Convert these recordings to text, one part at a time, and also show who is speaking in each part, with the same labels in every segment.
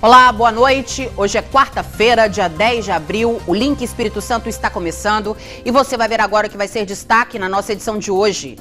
Speaker 1: Olá, boa noite. Hoje é quarta-feira, dia 10 de abril. O Link Espírito Santo está começando e você vai ver agora o que vai ser destaque na nossa edição de hoje.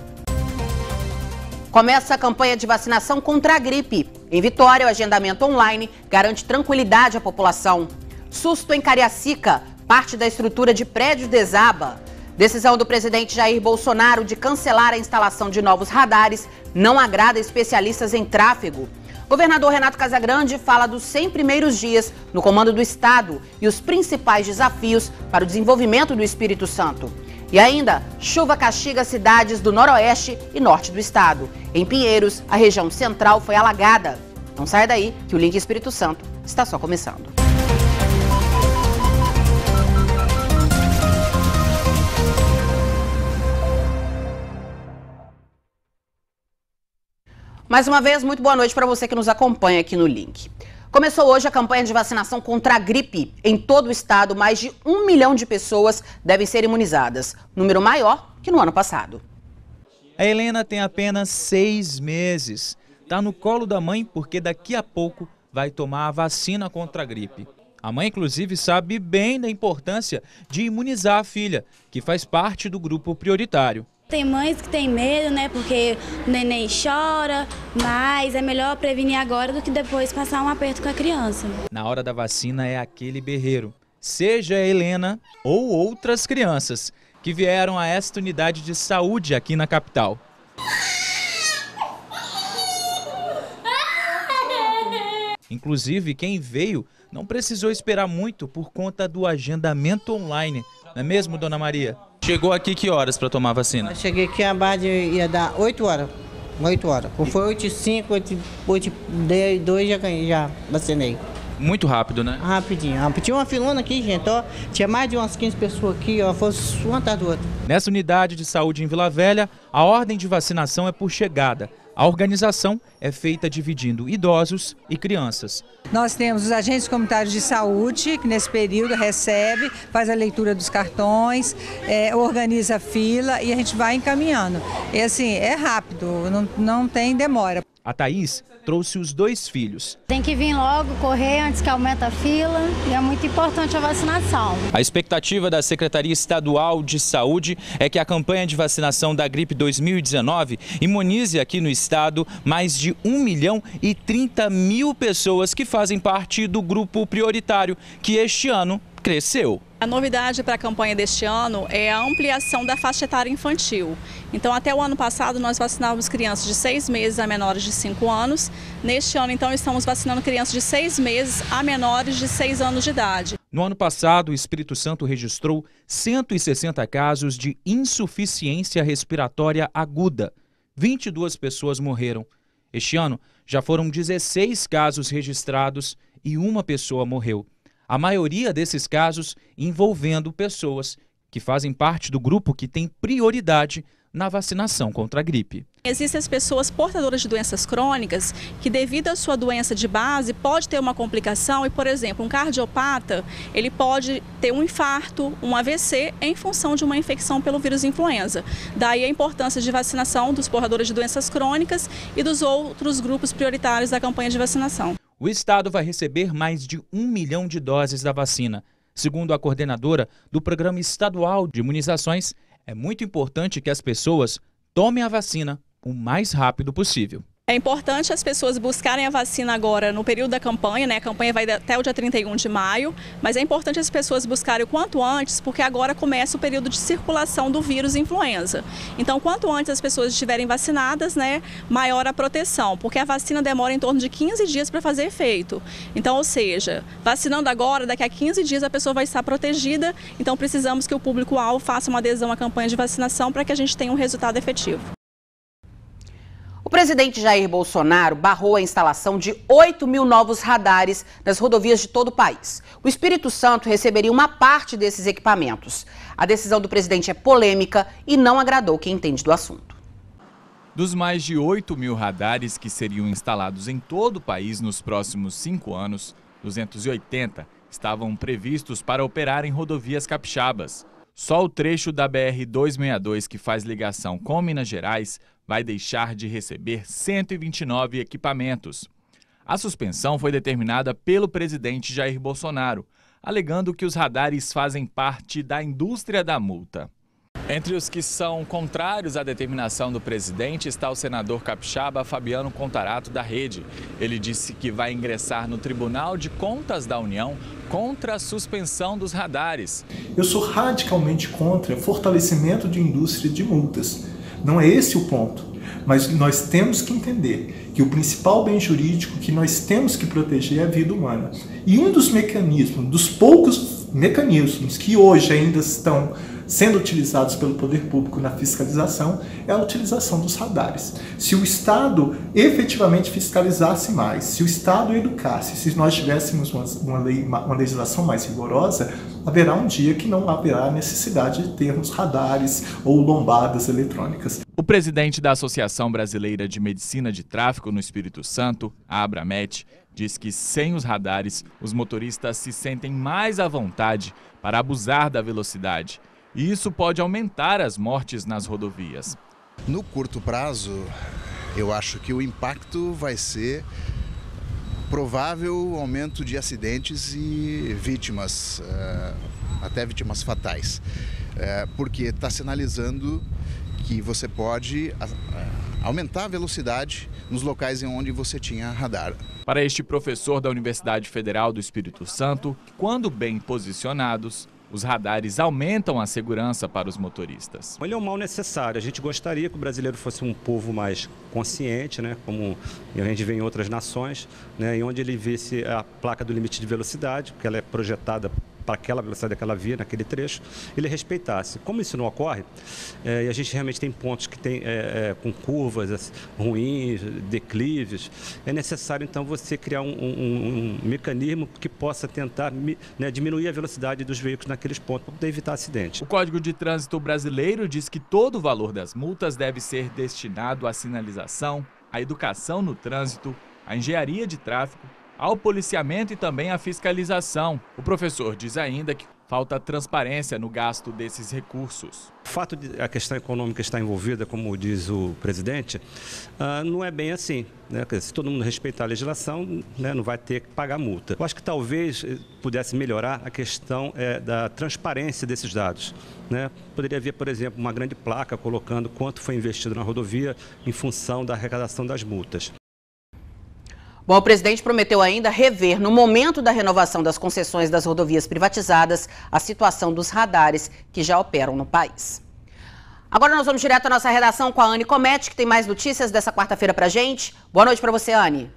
Speaker 1: Começa a campanha de vacinação contra a gripe. Em Vitória, o agendamento online garante tranquilidade à população. Susto em Cariacica, parte da estrutura de prédios desaba. Decisão do presidente Jair Bolsonaro de cancelar a instalação de novos radares não agrada especialistas em tráfego. Governador Renato Casagrande fala dos 100 primeiros dias no comando do Estado e os principais desafios para o desenvolvimento do Espírito Santo. E ainda, chuva castiga cidades do noroeste e norte do estado. Em Pinheiros, a região central foi alagada. Não saia daí que o Link Espírito Santo está só começando. Mais uma vez, muito boa noite para você que nos acompanha aqui no Link. Começou hoje a campanha de vacinação contra a gripe. Em todo o estado, mais de 1 milhão de pessoas devem ser imunizadas, número maior que no ano passado.
Speaker 2: A Helena tem apenas 6 meses. Está no colo da mãe porque daqui a pouco vai tomar a vacina contra a gripe. A mãe, inclusive, sabe bem da importância de imunizar a filha, que faz parte do grupo prioritário.
Speaker 3: Tem mães que têm medo, né, porque o neném chora, mas é melhor prevenir agora do que depois passar um aperto com a criança.
Speaker 2: Na hora da vacina é aquele berreiro, seja a Helena ou outras crianças que vieram a esta unidade de saúde aqui na capital. Inclusive, quem veio não precisou esperar muito por conta do agendamento online, não é mesmo, dona Maria? Chegou aqui que horas para tomar a vacina?
Speaker 4: Eu cheguei aqui, a base ia dar 8 horas. 8 horas. Quando foi 8h05, 8h02 já vacinei.
Speaker 2: Muito rápido, né?
Speaker 4: Rapidinho. Tinha uma filona aqui, gente, ó. Tinha mais de umas 15 pessoas aqui, ó. Foi uma atrás do outro.
Speaker 2: Nessa unidade de saúde em Vila Velha, a ordem de vacinação é por chegada. A organização é feita dividindo idosos e crianças.
Speaker 5: Nós temos os agentes comunitários de saúde, que nesse período recebe, faz a leitura dos cartões, organiza a fila e a gente vai encaminhando. E assim, é rápido, não tem demora.
Speaker 2: A Thaís trouxe os 2 filhos.
Speaker 3: Tem que vir logo, correr antes que aumente a fila e é muito importante a vacinação.
Speaker 2: A expectativa da Secretaria Estadual de Saúde é que a campanha de vacinação da gripe 2019 imunize aqui no estado mais de 1.030.000 pessoas que fazem parte do grupo prioritário, que este ano cresceu.
Speaker 6: A novidade para a campanha deste ano é a ampliação da faixa etária infantil. Então, até o ano passado, nós vacinávamos crianças de 6 meses a menores de 5 anos. Neste ano, então, estamos vacinando crianças de 6 meses a menores de 6 anos de idade.
Speaker 2: No ano passado, o Espírito Santo registrou 160 casos de insuficiência respiratória aguda. 22 pessoas morreram. Este ano, já foram 16 casos registrados e uma pessoa morreu. A maioria desses casos envolvendo pessoas que fazem parte do grupo que tem prioridade na vacinação contra a gripe.
Speaker 6: Existem as pessoas portadoras de doenças crônicas que, devido à sua doença de base, pode ter uma complicação e, por exemplo, um cardiopata, ele pode ter um infarto, um AVC em função de uma infecção pelo vírus influenza. Daí a importância de vacinação dos portadores de doenças crônicas e dos outros grupos prioritários da campanha de vacinação.
Speaker 2: O estado vai receber mais de 1 milhão de doses da vacina. Segundo a coordenadora do Programa Estadual de Imunizações, é muito importante que as pessoas tomem a vacina o mais rápido possível.
Speaker 6: É importante as pessoas buscarem a vacina agora no período da campanha, né? A campanha vai até o dia 31 de maio, mas é importante as pessoas buscarem o quanto antes, porque agora começa o período de circulação do vírus influenza. Então, quanto antes as pessoas estiverem vacinadas, né, maior a proteção, porque a vacina demora em torno de 15 dias para fazer efeito. Então, ou seja, vacinando agora, daqui a 15 dias a pessoa vai estar protegida, então precisamos que o público-alvo faça uma adesão à campanha de vacinação para que a gente tenha um resultado efetivo.
Speaker 1: O presidente Jair Bolsonaro barrou a instalação de 8 mil novos radares nas rodovias de todo o país. O Espírito Santo receberia uma parte desses equipamentos. A decisão do presidente é polêmica e não agradou quem entende do assunto.
Speaker 7: Dos mais de 8 mil radares que seriam instalados em todo o país nos próximos 5 anos, 280 estavam previstos para operar em rodovias capixabas. Só o trecho da BR-262 que faz ligação com Minas Gerais vai deixar de receber 129 equipamentos. A suspensão foi determinada pelo presidente Jair Bolsonaro, alegando que os radares fazem parte da indústria da multa. Entre os que são contrários à determinação do presidente está o senador capixaba Fabiano Contarato, da Rede. Ele disse que vai ingressar no Tribunal de Contas da União contra a suspensão dos radares.
Speaker 8: Eu sou radicalmente contra o fortalecimento de indústria de multas. Não é esse o ponto. Mas nós temos que entender que o principal bem jurídico que nós temos que proteger é a vida humana. E um dos mecanismos, dos poucos mecanismos que hoje ainda estão sendo utilizados pelo poder público na fiscalização é a utilização dos radares. Se o Estado efetivamente fiscalizasse mais, se o Estado educasse, se nós tivéssemos uma legislação mais rigorosa, haverá um dia que não haverá necessidade de termos radares ou lombadas eletrônicas.
Speaker 7: O presidente da Associação Brasileira de Medicina de Tráfego no Espírito Santo, a Abramet, diz que sem os radares, os motoristas se sentem mais à vontade para abusar da velocidade. E isso pode aumentar as mortes nas rodovias.
Speaker 9: No curto prazo, eu acho que o impacto vai ser provável aumento de acidentes e vítimas, até vítimas fatais, porque está sinalizando que você pode aumentar a velocidade nos locais em onde você tinha radar.
Speaker 7: Para este professor da Universidade Federal do Espírito Santo, quando bem posicionados, os radares aumentam a segurança para os motoristas.
Speaker 10: Ele é um mal necessário. A gente gostaria que o brasileiro fosse um povo mais consciente, né, como a gente vê em outras nações, né, e onde ele visse a placa do limite de velocidade, porque ela é projetada para aquela velocidade daquela via, naquele trecho, ele respeitasse. Como isso não ocorre, e a gente realmente tem pontos que tem com curvas ruins, declives, é necessário então você criar um mecanismo que possa tentar diminuir a velocidade dos veículos naqueles pontos para poder evitar acidente.
Speaker 7: O Código de Trânsito Brasileiro diz que todo o valor das multas deve ser destinado à sinalização, à educação no trânsito, à engenharia de tráfego, ao policiamento e também à fiscalização. O professor diz ainda que falta transparência no gasto desses recursos.
Speaker 10: O fato de a questão econômica estar envolvida, como diz o presidente, não é bem assim, né? Se todo mundo respeitar a legislação, né, não vai ter que pagar multa. Eu acho que talvez pudesse melhorar a questão da transparência desses dados, né? Poderia haver, por exemplo, uma grande placa colocando quanto foi investido na rodovia em função da arrecadação das multas.
Speaker 1: Bom, o presidente prometeu ainda rever, no momento da renovação das concessões das rodovias privatizadas, a situação dos radares que já operam no país. Agora nós vamos direto à nossa redação com a Anne Comete, que tem mais notícias dessa quarta-feira pra gente. Boa noite para você, Anne.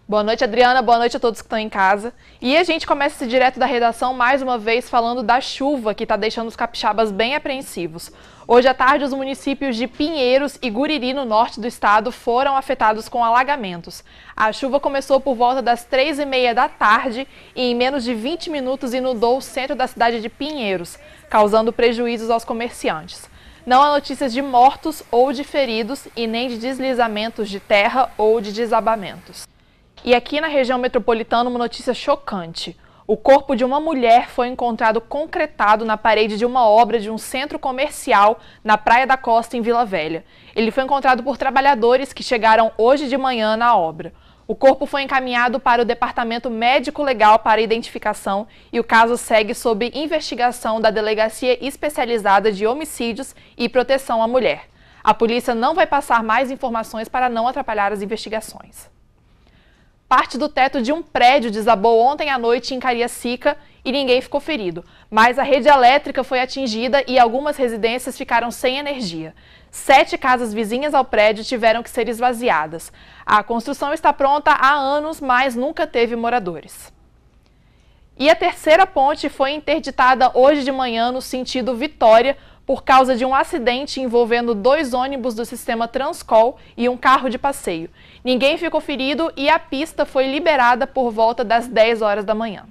Speaker 11: Boa noite, Adriana. Boa noite a todos que estão em casa. E a gente começa esse direto da redação mais uma vez falando da chuva que está deixando os capixabas bem apreensivos. Hoje à tarde, os municípios de Pinheiros e Guriri, no norte do estado, foram afetados com alagamentos. A chuva começou por volta das 3h30 da tarde e em menos de 20 minutos inundou o centro da cidade de Pinheiros, causando prejuízos aos comerciantes. Não há notícias de mortos ou de feridos e nem de deslizamentos de terra ou de desabamentos. E aqui na região metropolitana, uma notícia chocante. O corpo de uma mulher foi encontrado concretado na parede de uma obra de um centro comercial na Praia da Costa, em Vila Velha. Ele foi encontrado por trabalhadores que chegaram hoje de manhã na obra. O corpo foi encaminhado para o Departamento Médico-Legal para identificação e o caso segue sob investigação da Delegacia Especializada de Homicídios e Proteção à Mulher. A polícia não vai passar mais informações para não atrapalhar as investigações. Parte do teto de um prédio desabou ontem à noite em Cariacica e ninguém ficou ferido. Mas a rede elétrica foi atingida e algumas residências ficaram sem energia. 7 casas vizinhas ao prédio tiveram que ser esvaziadas. A construção está pronta há anos, mas nunca teve moradores. E a terceira ponte foi interditada hoje de manhã no sentido Vitória, por causa de um acidente envolvendo 2 ônibus do sistema Transcol e um carro de passeio. Ninguém ficou ferido e a pista foi liberada por volta das 10 horas da manhã.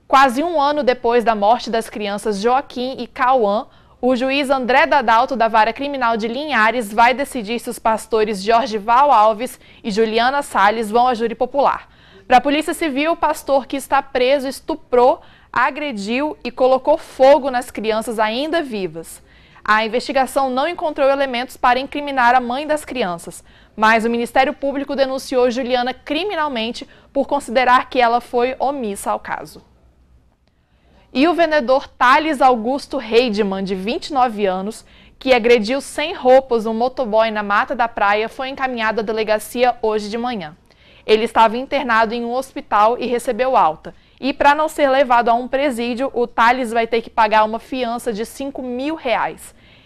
Speaker 11: Quase um ano depois da morte das crianças Joaquim e Cauã, o juiz André Dadalto, da Vara Criminal de Linhares, vai decidir se os pastores Jorgival Alves e Juliana Salles vão à júri popular. Para a Polícia Civil, o pastor que está preso estuprou, agrediu e colocou fogo nas crianças ainda vivas. A investigação não encontrou elementos para incriminar a mãe das crianças, mas o Ministério Público denunciou Juliana criminalmente por considerar que ela foi omissa ao caso. E o vendedor Thales Augusto Heidemann, de 29 anos, que agrediu sem roupas um motoboy na Mata da Praia, foi encaminhado à delegacia hoje de manhã. Ele estava internado em um hospital e recebeu alta. E para não ser levado a um presídio, o Thales vai ter que pagar uma fiança de R$5.000.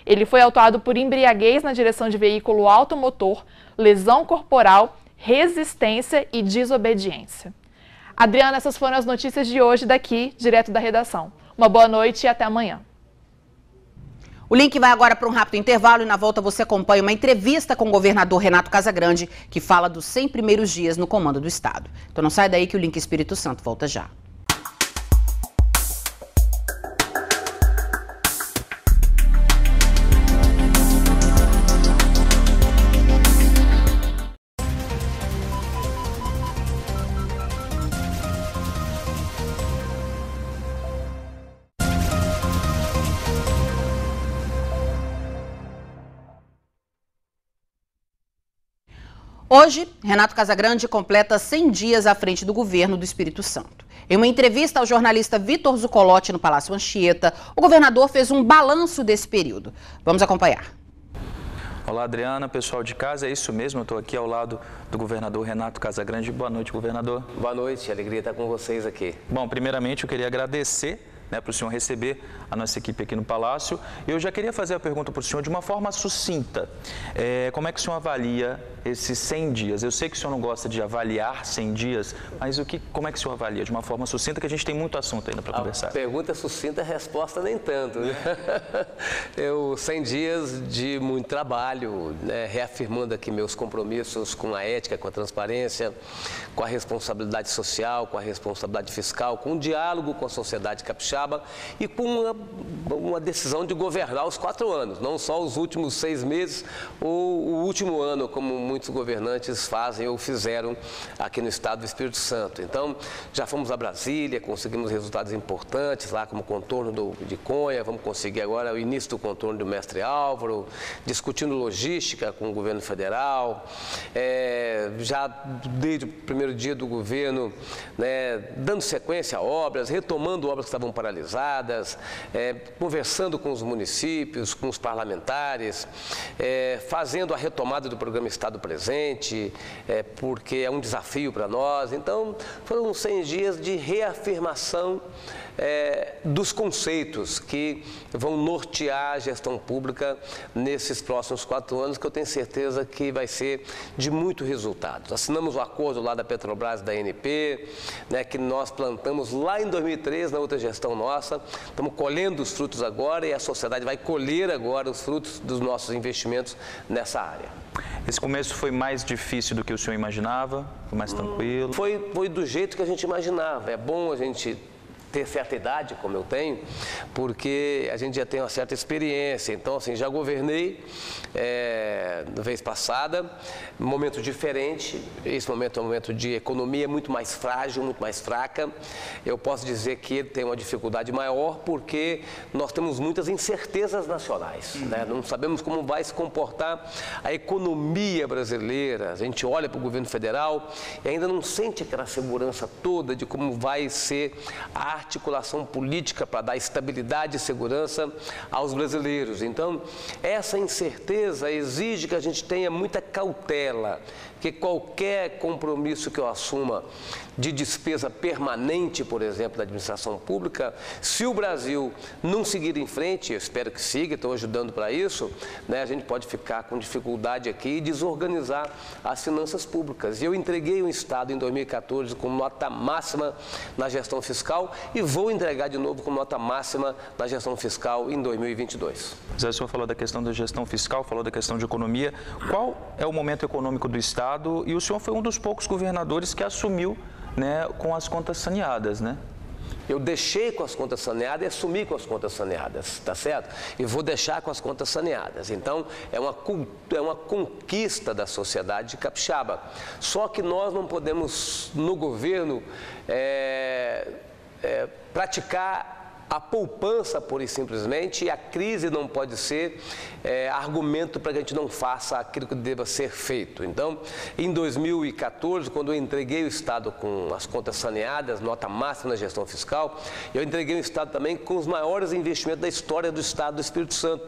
Speaker 11: Ele foi autuado por embriaguez na direção de veículo automotor, lesão corporal, resistência e desobediência. Adriana, essas foram as notícias de hoje daqui, direto da redação. Uma boa noite e até amanhã.
Speaker 1: O link vai agora para um rápido intervalo e na volta você acompanha uma entrevista com o governador Renato Casagrande, que fala dos 100 primeiros dias no comando do Estado. Então não sai daí que o link Espírito Santo volta já. Hoje, Renato Casagrande completa 100 dias à frente do governo do Espírito Santo. Em uma entrevista ao jornalista Vitor Zucolotti no Palácio Anchieta, o governador fez um balanço desse período. Vamos acompanhar.
Speaker 12: Olá, Adriana, pessoal de casa, é isso mesmo, eu estou aqui ao lado do governador Renato Casagrande. Boa noite, governador.
Speaker 13: Boa noite, alegria estar com vocês aqui.
Speaker 12: Bom, primeiramente eu queria agradecer para o senhor receber a nossa equipe aqui no Palácio. Eu já queria fazer a pergunta para o senhor de uma forma sucinta. Como é que o senhor avalia esses 100 dias? Eu sei que o senhor não gosta de avaliar 100 dias, mas como é que o senhor avalia de uma forma sucinta, que a gente tem muito assunto ainda para conversar?
Speaker 13: A pergunta é sucinta, a resposta nem tanto, né? 100 dias de muito trabalho, né? Reafirmando aqui meus compromissos com a ética, com a transparência, com a responsabilidade social, com a responsabilidade fiscal, com o diálogo com a sociedade capixaba e com uma decisão de governar os 4 anos, não só os últimos 6 meses ou o último ano, como muitos governantes fazem ou fizeram aqui no estado do Espírito Santo. Então, já fomos a Brasília, conseguimos resultados importantes lá, como o contorno de Conha, vamos conseguir agora o início do contorno do Mestre Álvaro, discutindo logística com o governo federal, já desde o primeiro dia do governo, né, dando sequência a obras, retomando obras que estavam paralisadas, conversando com os municípios, com os parlamentares, fazendo a retomada do programa Estado Presente, porque é um desafio para nós. Então, foram 100 dias de reafirmação dos conceitos que vão nortear a gestão pública nesses próximos 4 anos, que eu tenho certeza que vai ser de muito resultado. Assinamos o acordo lá da Petrobras, da ANP, né, que nós plantamos lá em 2003, na outra gestão nossa. Estamos colhendo os frutos agora e a sociedade vai colher agora os frutos dos nossos investimentos nessa área.
Speaker 12: Esse começo foi mais difícil do que o senhor imaginava? Foi mais tranquilo?
Speaker 13: Foi do jeito que a gente imaginava. É bom a gente ter certa idade, como eu tenho, porque a gente já tem uma certa experiência. Então, assim, já governei na vez passada, momento diferente. Esse momento é um momento de economia muito mais frágil, muito mais fraca. Eu posso dizer que ele tem uma dificuldade maior porque nós temos muitas incertezas nacionais, né? Não sabemos como vai se comportar a economia brasileira. A gente olha para o governo federal e ainda não sente aquela segurança toda de como vai ser a articulação política para dar estabilidade e segurança aos brasileiros. Então, essa incerteza exige que a gente tenha muita cautela, que qualquer compromisso que eu assuma de despesa permanente, por exemplo, da administração pública, se o Brasil não seguir em frente, eu espero que siga, estou ajudando para isso, né, a gente pode ficar com dificuldade aqui e desorganizar as finanças públicas. E eu entreguei o Estado em 2014 com nota máxima na gestão fiscal e vou entregar de novo com nota máxima na gestão fiscal em 2022.
Speaker 12: O senhor falou da questão da gestão fiscal, falou da questão de economia. Qual é o momento econômico do Estado? E o senhor foi um dos poucos governadores que assumiu, né, com as contas saneadas, né?
Speaker 13: Eu deixei com as contas saneadas e assumi com as contas saneadas, tá certo? E vou deixar com as contas saneadas. Então, é uma conquista da sociedade capixaba. Só que nós não podemos, no governo, praticar a poupança, pura e simplesmente, e a crise não pode ser argumento para que a gente não faça aquilo que deva ser feito. Então, em 2014, quando eu entreguei o Estado com as contas saneadas, nota máxima na gestão fiscal, eu entreguei o Estado também com os maiores investimentos da história do Estado do Espírito Santo.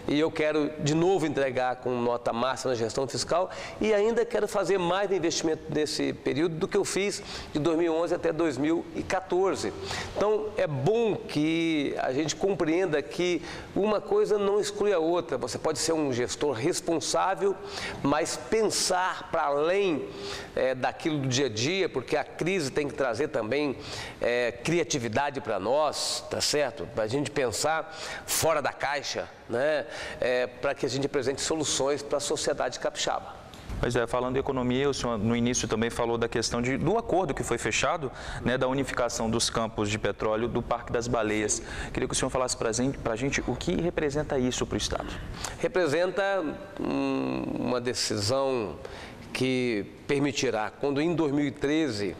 Speaker 13: E eu quero, de novo, entregar com nota máxima na gestão fiscal e ainda quero fazer mais investimento nesse período do que eu fiz de 2011 até 2014. Então, é bom que a gente compreenda que uma coisa não exclui a outra. Você pode ser um gestor responsável, mas pensar para além daquilo do dia a dia, porque a crise tem que trazer também criatividade para nós, tá certo? Para a gente pensar fora da caixa, né? Para que a gente apresente soluções para a sociedade capixaba.
Speaker 12: Pois é, falando em economia, o senhor no início também falou da questão do acordo que foi fechado, né, da unificação dos campos de petróleo do Parque das Baleias. Queria que o senhor falasse para a gente o que representa isso para o Estado.
Speaker 13: Representa uma decisão que permitirá, quando em 2013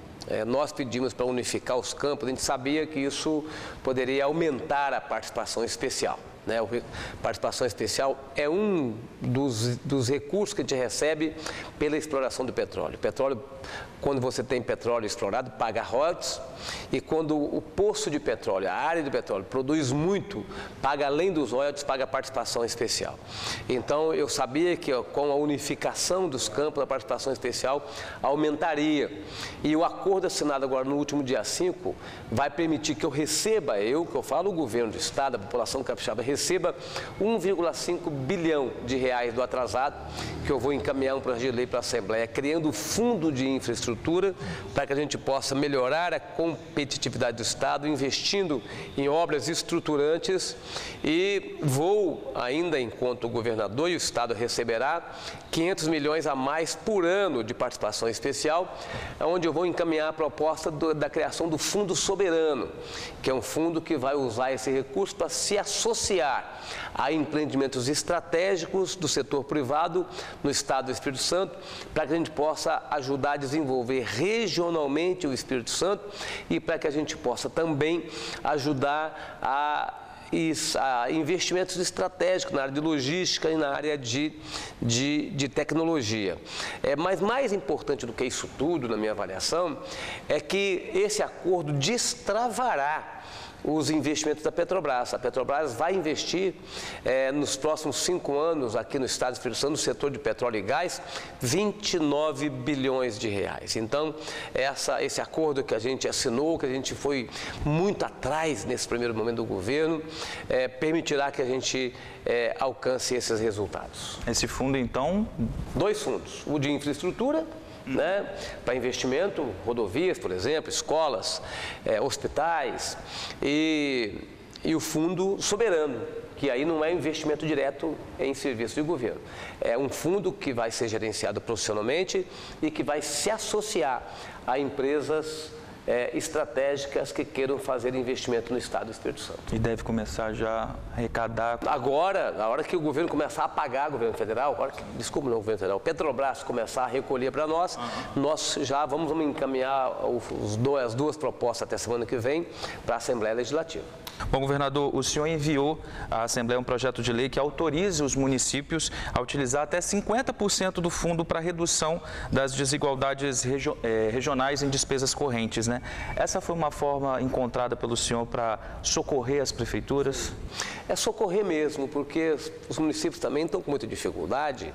Speaker 13: nós pedimos para unificar os campos, a gente sabia que isso poderia aumentar a participação especial. Né? A participação especial é um dos recursos que a gente recebe pela exploração do petróleo. Petróleo, quando você tem petróleo explorado, paga royalties, e quando o poço de petróleo, a área de petróleo, produz muito, paga além dos royalties, paga a participação especial. Então, eu sabia que com a unificação dos campos, a participação especial aumentaria. E o acordo assinado agora no último dia 5 vai permitir que eu receba, que eu falo o governo do Estado, a população capixaba, receba 1,5 bilhão de reais do atrasado, que eu vou encaminhar um projeto de lei para a Assembleia, criando fundo de infraestrutura para que a gente possa melhorar a competitividade do Estado, investindo em obras estruturantes, e vou, ainda enquanto governador, e o Estado receberá 500 milhões a mais por ano de participação especial, onde eu vou encaminhar a proposta da criação do Fundo Soberano, que é um fundo que vai usar esse recurso para se associar a empreendimentos estratégicos do setor privado no Estado do Espírito Santo, para que a gente possa ajudar a desenvolver regionalmente o Espírito Santo e para que a gente possa também ajudar a investimentos estratégicos na área de logística e na área de tecnologia. Mas mais importante do que isso tudo, na minha avaliação, é que esse acordo destravará os investimentos da Petrobras. A Petrobras vai investir nos próximos 5 anos aqui no Estado do Espírito Santo, no setor de petróleo e gás, 29 bilhões de reais. Então, esse acordo que a gente assinou, que a gente foi muito atrás nesse primeiro momento do governo, permitirá que a gente alcance esses resultados.
Speaker 12: Esse fundo, então?
Speaker 13: 2 fundos, o de infraestrutura, né, para investimento, rodovias, por exemplo, escolas, hospitais, e o Fundo Soberano, que aí não é investimento direto em serviço de governo. É um fundo que vai ser gerenciado profissionalmente e que vai se associar a empresas estratégicas que queiram fazer investimento no Estado do Espírito Santo.
Speaker 12: E deve começar já a arrecadar?
Speaker 13: Agora, na hora que o governo começar a pagar o governo federal, desculpa, não o governo federal, Petrobras começar a recolher para nós, nós já vamos encaminhar as 2 propostas até semana que vem para a Assembleia Legislativa.
Speaker 12: Bom, governador, o senhor enviou à Assembleia um projeto de lei que autorize os municípios a utilizar até 50% do fundo para redução das desigualdades regionais em despesas correntes, né? Essa foi uma forma encontrada pelo senhor para socorrer as prefeituras?
Speaker 13: É socorrer mesmo, porque os municípios também estão com muita dificuldade.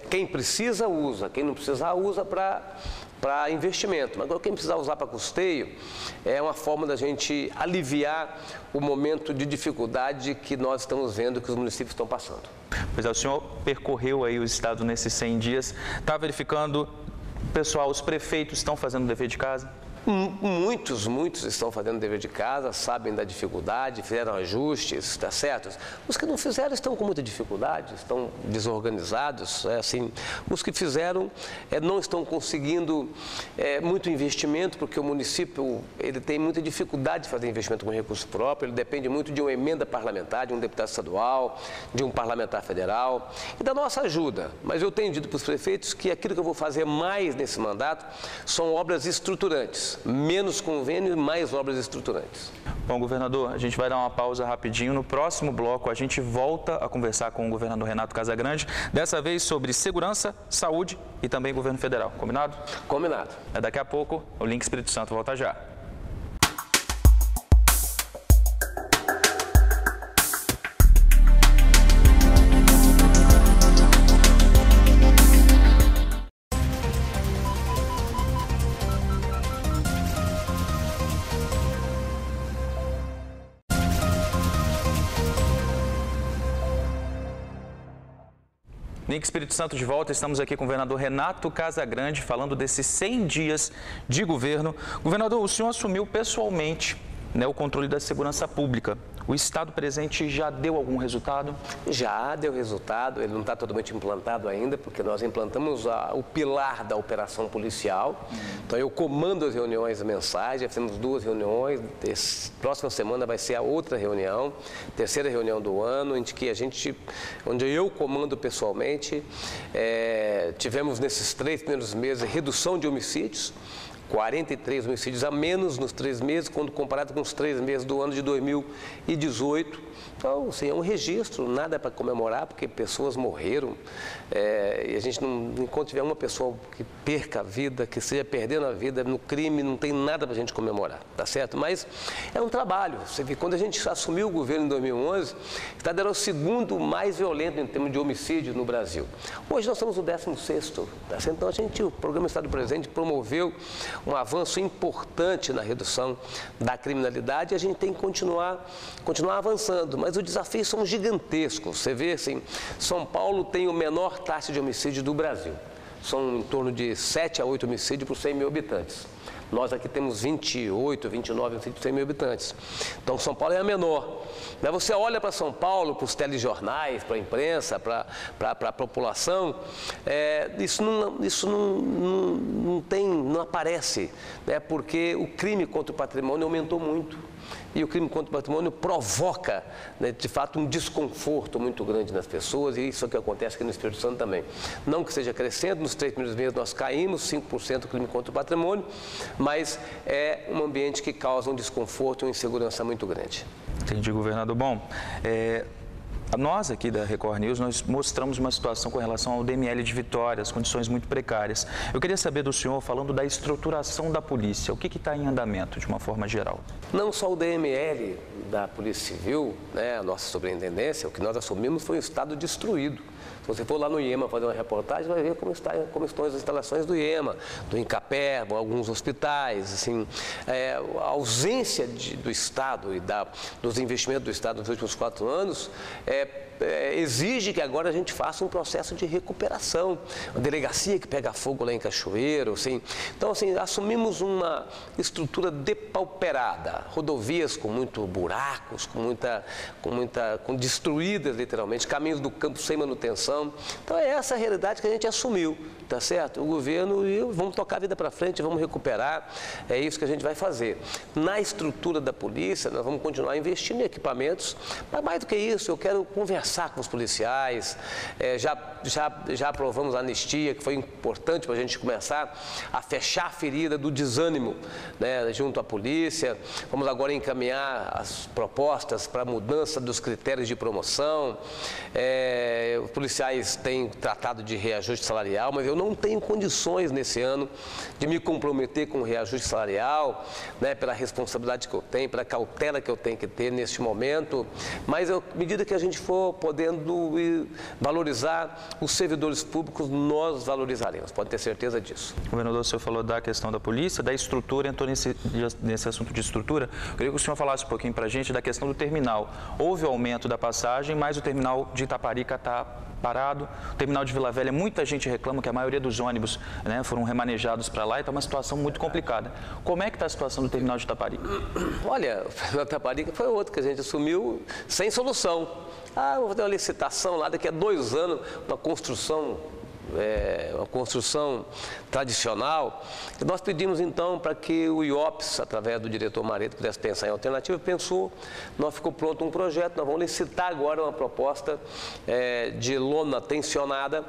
Speaker 13: Quem precisa, usa. Quem não precisa, usa para investimento. Mas agora, quem precisar usar para custeio, é uma forma da gente aliviar o momento de dificuldade que nós estamos vendo que os municípios estão passando.
Speaker 12: Pois é, o senhor percorreu aí o Estado nesses 100 dias, está verificando, pessoal, os prefeitos estão fazendo o dever de casa?
Speaker 13: Muitos estão fazendo o dever de casa, sabem da dificuldade, fizeram ajustes, está certo? Os que não fizeram estão com muita dificuldade, estão desorganizados, assim. Os que fizeram não estão conseguindo muito investimento, porque o município ele tem muita dificuldade de fazer investimento com recurso próprio, ele depende muito de uma emenda parlamentar, de um deputado estadual, de um parlamentar federal e da nossa ajuda. Mas eu tenho dito para os prefeitos que aquilo que eu vou fazer mais nesse mandato são obras estruturantes. estruturantes, menos convênio e mais obras estruturantes.
Speaker 12: Bom, governador, a gente vai dar uma pausa rapidinho. No próximo bloco, a gente volta a conversar com o governador Renato Casagrande, dessa vez sobre segurança, saúde e também governo federal. Combinado?
Speaker 13: Combinado.
Speaker 12: Daqui a pouco, o Link Espírito Santo volta já. Link Espírito Santo de volta, estamos aqui com o governador Renato Casagrande, falando desses 100 dias de governo. Governador, o senhor assumiu pessoalmente, né, o controle da segurança pública. O Estado presente já deu algum resultado?
Speaker 13: Já deu resultado, ele não está totalmente implantado ainda, porque nós implantamos o pilar da operação policial. Então eu comando as reuniões mensais, já fizemos 2 reuniões, próxima semana vai ser a outra reunião, terceira reunião do ano, onde eu comando pessoalmente. Tivemos nesses 3 primeiros meses redução de homicídios, 43 homicídios a menos nos 3 meses, quando comparado com os 3 meses do ano de 2018. Então, assim, é um registro, nada para comemorar, porque pessoas morreram. E a gente enquanto tiver uma pessoa que perca a vida, que seja perdendo a vida no crime, não tem nada para a gente comemorar, tá certo? Mas é um trabalho. Você vê, quando a gente assumiu o governo em 2011, o Estado era o segundo mais violento em termos de homicídio no Brasil. Hoje nós estamos no 16º, tá certo? Então o Programa Estado Presente promoveu um avanço importante na redução da criminalidade e a gente tem que continuar avançando. Mas os desafios são gigantescos. Você vê, assim, São Paulo tem a menor taxa de homicídio do Brasil. São em torno de 7 a 8 homicídios por 100 mil habitantes. Nós aqui temos 28, 29 homicídios por 100 mil habitantes. Então, São Paulo é a menor. Mas você olha para São Paulo, para os telejornais, para a imprensa, para a população, isso não aparece, né? Porque o crime contra o patrimônio aumentou muito. E o crime contra o patrimônio provoca, né, de fato, um desconforto muito grande nas pessoas, e isso é o que acontece aqui no Espírito Santo também. Não que seja crescendo, nos 3 primeiros meses nós caímos 5% do crime contra o patrimônio, mas é um ambiente que causa um desconforto e uma insegurança muito grande.
Speaker 12: Entendi, governador. Bom, nós aqui da Record News, nós mostramos uma situação com relação ao DML de Vitória, as condições muito precárias. Eu queria saber do senhor, falando da estruturação da polícia, o que está em andamento de uma forma geral?
Speaker 13: Não só o DML da Polícia Civil, né, a nossa superintendência, o que nós assumimos foi um estado destruído. Se você for lá no IEMA fazer uma reportagem, vai ver como estão as instalações do IEMA, do INCAPER, alguns hospitais, assim, a ausência do Estado e dos investimentos do Estado nos últimos 4 anos exige que agora a gente faça um processo de recuperação. A delegacia que pega fogo lá em Cachoeiro, assim. Então, assim, assumimos uma estrutura depauperada, rodovias com muitos buracos, destruídas literalmente, caminhos do campo sem manutenção. Então, é essa a realidade que a gente assumiu, tá certo? O governo e vamos tocar a vida para frente, vamos recuperar, é isso que a gente vai fazer. Na estrutura da polícia, nós vamos continuar investindo em equipamentos, mas mais do que isso, eu quero conversar com os policiais, já aprovamos a anistia, que foi importante para a gente começar a fechar a ferida do desânimo, né, junto à polícia. Vamos agora encaminhar as propostas para a mudança dos critérios de promoção. Os policiais têm tratado de reajuste salarial, mas eu não tenho condições nesse ano de me comprometer com o reajuste salarial, né, pela responsabilidade que eu tenho, pela cautela que eu tenho que ter neste momento, mas à medida que a gente for podendo valorizar os servidores públicos, nós valorizaremos, pode ter certeza disso.
Speaker 12: Governador, o senhor falou da questão da polícia, da estrutura, entrou nesse assunto de estrutura. Eu queria que o senhor falasse um pouquinho para a gente da questão do terminal. Houve aumento da passagem, mas o terminal de Itaparica está parado. O terminal de Vila Velha, muita gente reclama que a maioria dos ônibus, né, foram remanejados para lá e está uma situação muito complicada. Como é que está a situação do terminal de Itaparica?
Speaker 13: Olha, o terminal de Itaparica foi outro que a gente assumiu sem solução. Vou fazer uma licitação lá, daqui a 2 anos, uma construção uma construção tradicional. Nós pedimos então para que o IOPS, através do diretor Mareto, pudesse pensar em alternativa, pensou, nós ficou pronto um projeto, nós vamos licitar agora uma proposta de lona tensionada,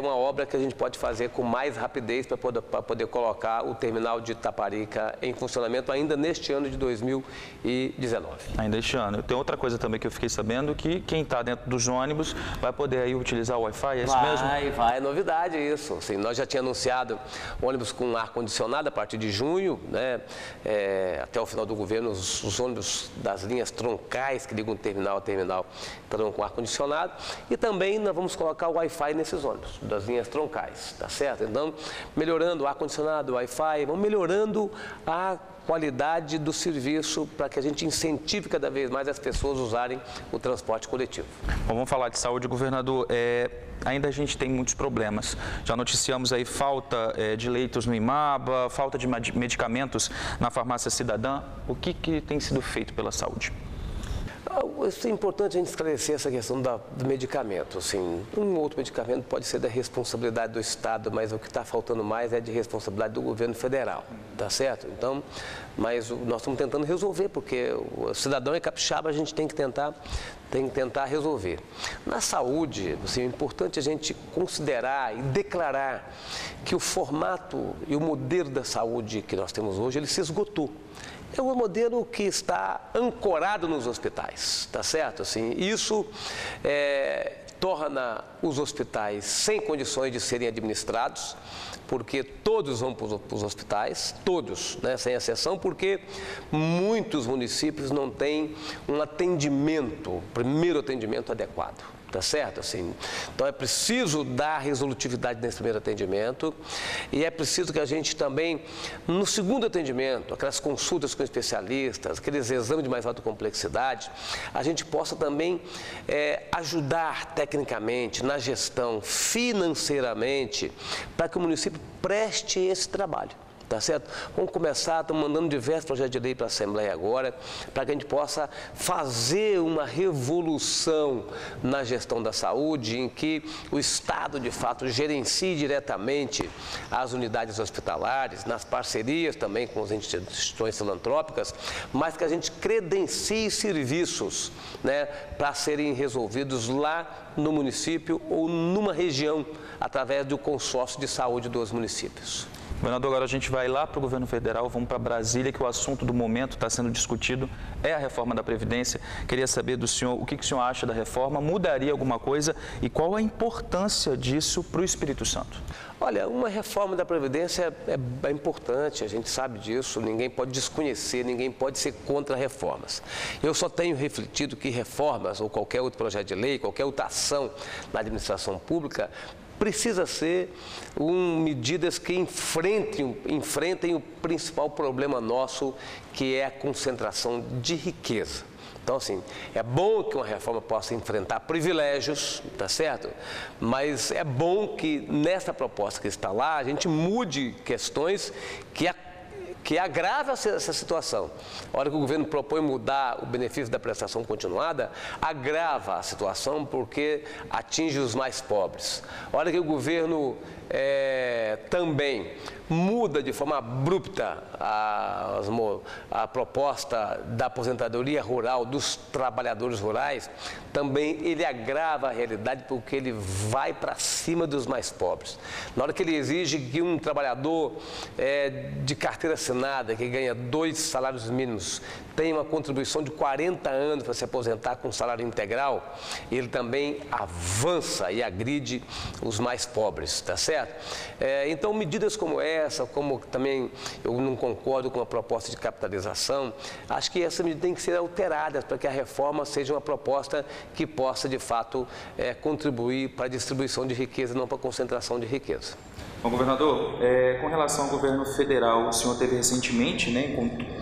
Speaker 13: uma obra que a gente pode fazer com mais rapidez para poder colocar o terminal de Itaparica em funcionamento ainda neste ano de 2019.
Speaker 12: Ainda este ano. Tem outra coisa também que eu fiquei sabendo, que quem está dentro dos ônibus vai poder aí utilizar o Wi-Fi, é isso mesmo?
Speaker 13: Vai, é novidade isso. Assim, nós já tínhamos anunciado ônibus com ar-condicionado a partir de junho, né? Até o final do governo, os ônibus das linhas troncais, que ligam terminal a terminal, estarão com ar-condicionado. E também nós vamos colocar o Wi-Fi nesses ônibus, das linhas troncais, tá certo? Então, melhorando o ar-condicionado, o Wi-Fi, vamos melhorando a qualidade do serviço para que a gente incentive cada vez mais as pessoas a usarem o transporte coletivo.
Speaker 12: Bom, vamos falar de saúde, governador. Ainda a gente tem muitos problemas. Já noticiamos aí falta de leitos no IMABA, falta de medicamentos na farmácia cidadã. O que tem sido feito pela saúde?
Speaker 13: Isso é importante a gente esclarecer essa questão do medicamento. Assim, um outro medicamento pode ser da responsabilidade do Estado, mas o que está faltando mais é de responsabilidade do governo federal, tá certo? Então, mas nós estamos tentando resolver, porque o cidadão é capixaba, a gente tem que tentar resolver. Na saúde, assim, é importante a gente considerar e declarar que o formato e o modelo da saúde que nós temos hoje, ele se esgotou. É um modelo que está ancorado nos hospitais, tá certo? Assim, isso torna os hospitais sem condições de serem administrados, porque todos vão para os hospitais, todos, né, sem exceção, porque muitos municípios não têm um primeiro atendimento adequado. Tá certo? Assim, então é preciso dar resolutividade nesse primeiro atendimento e é preciso que a gente também, no segundo atendimento, aquelas consultas com especialistas, aqueles exames de mais alta complexidade, a gente possa também ajudar tecnicamente na gestão, financeiramente, para que o município preste esse trabalho. Tá certo? Vamos começar, estamos mandando diversos projetos de lei para a Assembleia agora, para que a gente possa fazer uma revolução na gestão da saúde, em que o Estado, de fato, gerencie diretamente as unidades hospitalares, nas parcerias também com as instituições filantrópicas, mas que a gente credencie serviços, né, para serem resolvidos lá no município ou numa região, através do consórcio de saúde dos municípios.
Speaker 12: Governador, agora a gente vai lá para o governo federal, vamos para Brasília, que o assunto do momento está sendo discutido é a reforma da Previdência. Queria saber do senhor o que o senhor acha da reforma, mudaria alguma coisa e qual a importância disso para o Espírito Santo?
Speaker 13: Olha, uma reforma da Previdência é importante, a gente sabe disso, ninguém pode desconhecer, ninguém pode ser contra reformas. Eu só tenho refletido que reformas ou qualquer outro projeto de lei, qualquer outra ação na administração pública, precisa ser medidas que enfrentem o principal problema nosso, que é a concentração de riqueza. Então, assim, é bom que uma reforma possa enfrentar privilégios, tá certo? Mas é bom que nessa proposta que está lá, a gente mude questões que agrava essa situação. A hora que o governo propõe mudar o benefício da prestação continuada, agrava a situação porque atinge os mais pobres. A hora que o governo também muda de forma abrupta a proposta da aposentadoria rural dos trabalhadores rurais, também ele agrava a realidade porque ele vai para cima dos mais pobres. Na hora que ele exige que um trabalhador de carteira assinada, que ganha 2 salários mínimos, tenha uma contribuição de 40 anos para se aposentar com salário integral, ele também avança e agride os mais pobres, tá certo? Então, medidas como essa, como também eu não concordo com a proposta de capitalização, acho que essa medida tem que ser alterada para que a reforma seja uma proposta que possa, de fato, contribuir para a distribuição de riqueza, não para a concentração de riqueza.
Speaker 12: Bom, governador, com relação ao governo federal, o senhor teve recentemente, né,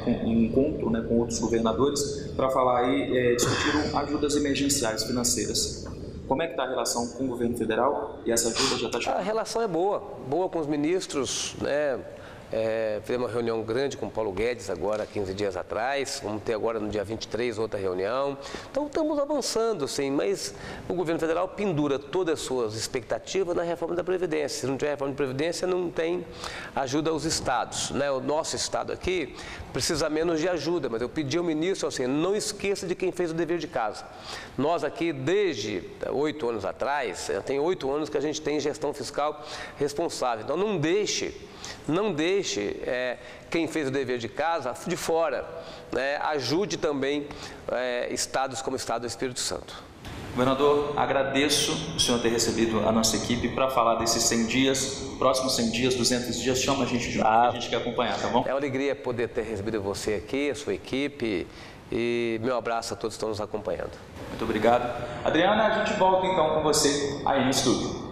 Speaker 12: um encontro, né, com outros governadores para falar aí, discutiram ajudas emergenciais financeiras. Como é que está a relação com o governo federal e essa ajuda já está chegando?
Speaker 13: A relação é boa com os ministros, né? Fizemos uma reunião grande com o Paulo Guedes agora, 15 dias atrás. Vamos ter agora no dia 23 outra reunião. Então estamos avançando, sim, mas o governo federal pendura todas as suas expectativas na reforma da Previdência. Se não tiver reforma da Previdência, não tem ajuda aos estados, né? O nosso estado aqui precisa menos de ajuda, mas eu pedi ao ministro assim, não esqueça de quem fez o dever de casa. Nós aqui, desde 8 anos atrás, tem 8 anos que a gente tem gestão fiscal responsável. Então não deixe quem fez o dever de casa de fora, né? Ajude também estados como o estado do Espírito Santo.
Speaker 12: Governador, agradeço o senhor ter recebido a nossa equipe para falar desses 100 dias, próximos 100 dias, 200 dias, chama a gente junto, a gente quer acompanhar, tá bom?
Speaker 13: É uma alegria poder ter recebido você aqui, a sua equipe, e meu abraço a todos que estão nos acompanhando.
Speaker 12: Muito obrigado. Adriana, a gente volta então com você aí no estúdio.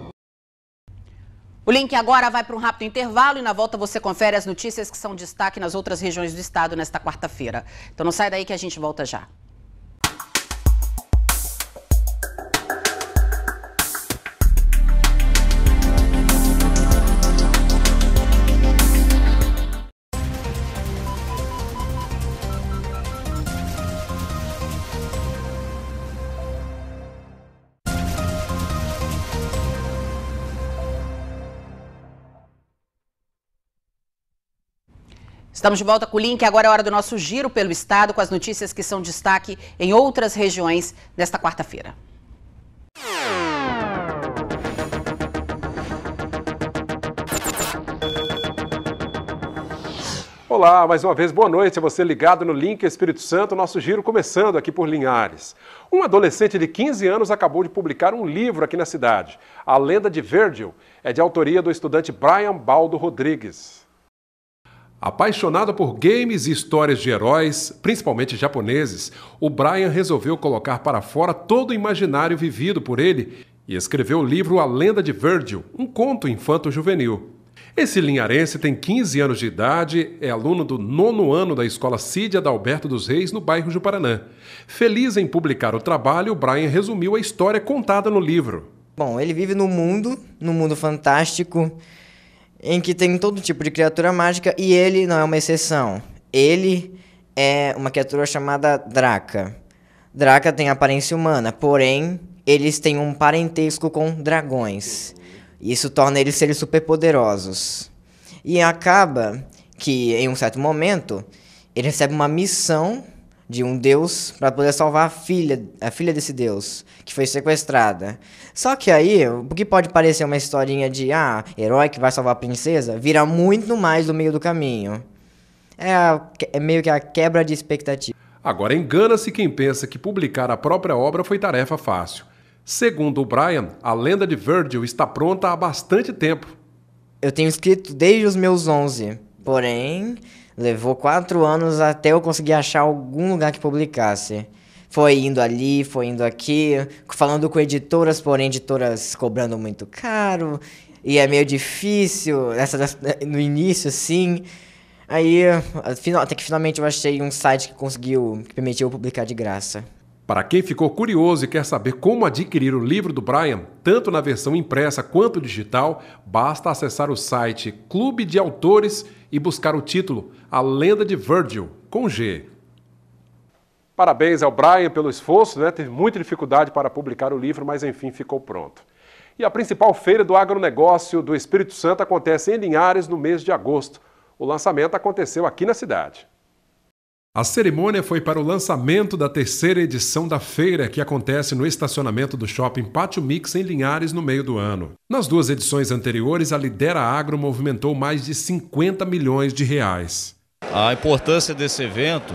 Speaker 1: O link agora vai para um rápido intervalo e na volta você confere as notícias que são destaque nas outras regiões do estado nesta quarta-feira. Então não sai daí que a gente volta já. Estamos de volta com o link. Agora é hora do nosso giro pelo estado com as notícias que são destaque em outras regiões nesta quarta-feira.
Speaker 14: Olá, mais uma vez boa noite a você ligado no Link Espírito Santo, nosso giro começando aqui por Linhares. Um adolescente de 15 anos acabou de publicar um livro aqui na cidade. A Lenda de Virgil é de autoria do estudante Brian Baldo Rodrigues. Apaixonado por games e histórias de heróis, principalmente japoneses, o Brian resolveu colocar para fora todo o imaginário vivido por ele e escreveu o livro A Lenda de Virgil, um conto infanto-juvenil. Esse linharense tem 15 anos de idade, é aluno do 9º ano da Escola Cídia Adalberto dos Reis, no bairro Juparanã. Feliz em publicar o trabalho, o Brian resumiu a história contada no livro.
Speaker 15: Bom, ele vive num mundo fantástico, em que tem todo tipo de criatura mágica e ele não é uma exceção. Ele é uma criatura chamada Draca. Draca tem aparência humana, porém, eles têm um parentesco com dragões. Isso torna eles seres superpoderosos. E acaba que, em um certo momento, ele recebe uma missão de um deus para poder salvar a filha desse deus, que foi sequestrada. Só que aí, o que pode parecer uma historinha de herói que vai salvar a princesa, vira muito mais no meio do caminho. É meio que a quebra de expectativa.
Speaker 14: Agora engana-se quem pensa que publicar a própria obra foi tarefa fácil. Segundo o Brian, a Lenda de Virgil está pronta há bastante tempo.
Speaker 15: Eu tenho escrito desde os meus 11, porém levou 4 anos até eu conseguir achar algum lugar que publicasse. Foi indo ali, foi indo aqui, falando com editoras, porém editoras cobrando muito caro, e é meio difícil no início, assim. Aí, até que finalmente eu achei um site que permitiu eu publicar de graça.
Speaker 14: Para quem ficou curioso e quer saber como adquirir o livro do Brian, tanto na versão impressa quanto digital, basta acessar o site Clube de Autores e buscar o título A Lenda de Virgil, com G. Parabéns ao Brian pelo esforço, né? Teve muita dificuldade para publicar o livro, mas enfim ficou pronto. E a principal feira do agronegócio do Espírito Santo acontece em Linhares no mês de agosto. O lançamento aconteceu aqui na cidade. A cerimônia foi para o lançamento da 3ª edição da feira, que acontece no estacionamento do Shopping Pátio Mix em Linhares no meio do ano. Nas 2 edições anteriores, a Lidera Agro movimentou mais de 50 milhões de reais.
Speaker 16: A importância desse evento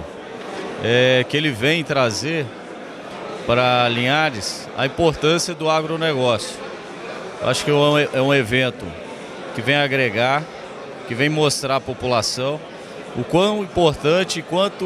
Speaker 16: é que ele vem trazer para Linhares a importância do agronegócio. Acho que é um evento que vem agregar, que vem mostrar à população o quão importante e quanto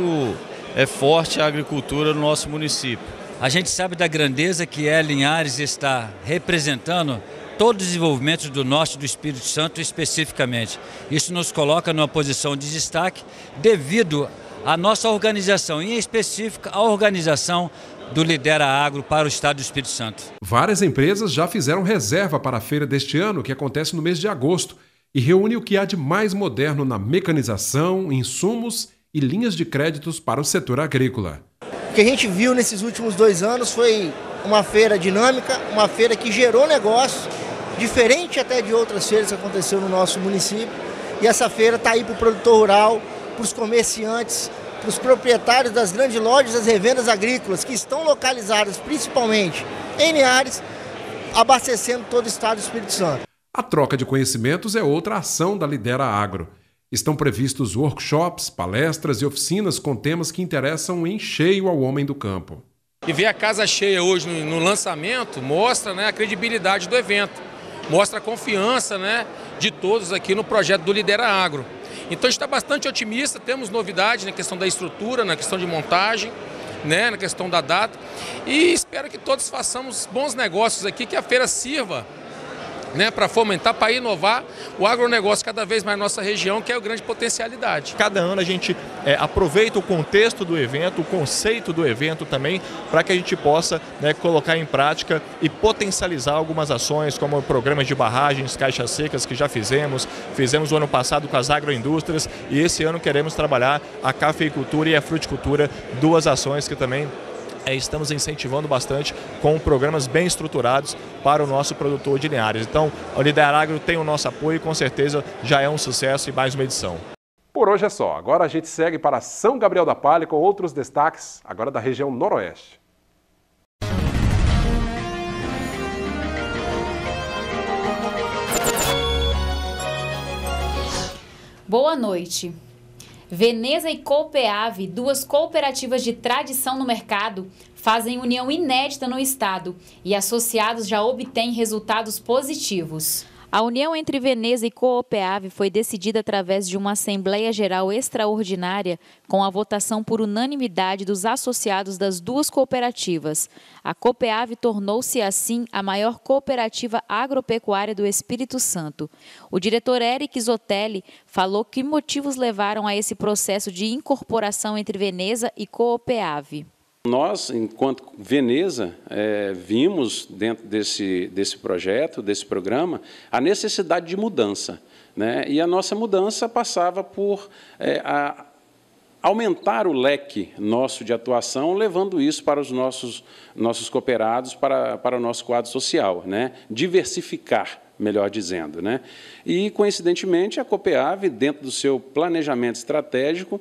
Speaker 16: é forte a agricultura no nosso município.
Speaker 17: A gente sabe da grandeza que Linhares está representando todo o desenvolvimento do norte do Espírito Santo especificamente. Isso nos coloca numa posição de destaque devido à nossa organização, em específico a organização do Lidera Agro para o estado do Espírito Santo.
Speaker 14: Várias empresas já fizeram reserva para a feira deste ano, que acontece no mês de agosto, e reúne o que há de mais moderno na mecanização, insumos e linhas de créditos para o setor agrícola.
Speaker 18: O que a gente viu nesses últimos 2 anos foi uma feira dinâmica, uma feira que gerou negócio, diferente até de outras feiras que aconteceu no nosso município. E essa feira está aí para o produtor rural, para os comerciantes, para os proprietários das grandes lojas, das revendas agrícolas, que estão localizadas principalmente em Linhares, abastecendo todo o estado do Espírito Santo.
Speaker 14: A troca de conhecimentos é outra ação da Lidera Agro. Estão previstos workshops, palestras e oficinas com temas que interessam em cheio ao homem do campo.
Speaker 19: E ver a casa cheia hoje no lançamento mostra, né, a credibilidade do evento, mostra a confiança, né, de todos aqui no projeto do Lidera Agro. Então a gente está bastante otimista, temos novidades na questão da estrutura, na questão de montagem, né, na questão da data, e espero que todos façamos bons negócios aqui, que a feira sirva, né, para fomentar, para inovar o agronegócio cada vez mais na nossa região, que é a grande potencialidade.
Speaker 20: Cada ano a gente aproveita o contexto do evento, o conceito do evento também, para que a gente possa, né, colocar em prática e potencializar algumas ações, como programas de barragens, caixas secas que já fizemos o ano passado com as agroindústrias, e esse ano queremos trabalhar a cafeicultura e a fruticultura, 2 ações que também estamos incentivando bastante com programas bem estruturados para o nosso produtor de Linhares. Então, o Lidera Agro tem o nosso apoio e com certeza já é um sucesso e mais uma edição.
Speaker 14: Por hoje é só. Agora a gente segue para São Gabriel da Palha com outros destaques, agora da região noroeste.
Speaker 21: Boa noite. Veneza e Copeave, 2 cooperativas de tradição no mercado, fazem união inédita no estado e associados já obtêm resultados positivos. A união entre Veneza e Copeave foi decidida através de uma Assembleia Geral Extraordinária com a votação por unanimidade dos associados das 2 cooperativas. A Copeave tornou-se, assim, a maior cooperativa agropecuária do Espírito Santo. O diretor Eric Zotelli falou que motivos levaram a esse processo de incorporação entre Veneza e Copeave.
Speaker 22: Nós, enquanto Veneza, vimos dentro desse projeto, desse programa, a necessidade de mudança, né? E a nossa mudança passava por aumentar o leque nosso de atuação, levando isso para os nossos cooperados, para o nosso quadro social, né? Diversificar, melhor dizendo, né? E, coincidentemente, a Copeave, dentro do seu planejamento estratégico,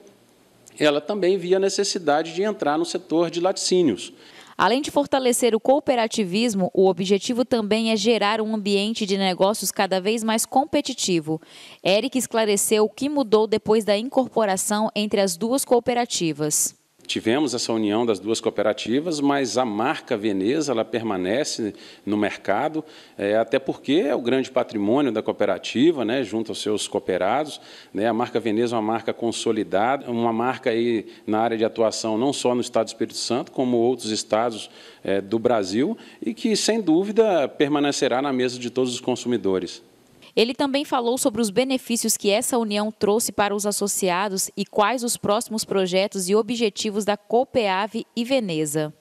Speaker 22: ela também via a necessidade de entrar no setor de laticínios.
Speaker 21: Além de fortalecer o cooperativismo, o objetivo também é gerar um ambiente de negócios cada vez mais competitivo. Eric esclareceu o que mudou depois da incorporação entre as 2 cooperativas.
Speaker 22: Tivemos essa união das 2 cooperativas, mas a marca Veneza ela permanece no mercado, até porque é o grande patrimônio da cooperativa, né, junto aos seus cooperados, né. A marca Veneza é uma marca consolidada, uma marca aí na área de atuação não só no estado do Espírito Santo, como outros estados do Brasil, e que, sem dúvida, permanecerá na mesa de todos os consumidores.
Speaker 21: Ele também falou sobre os benefícios que essa união trouxe para os associados e quais os próximos projetos e objetivos da Copeave e Veneza.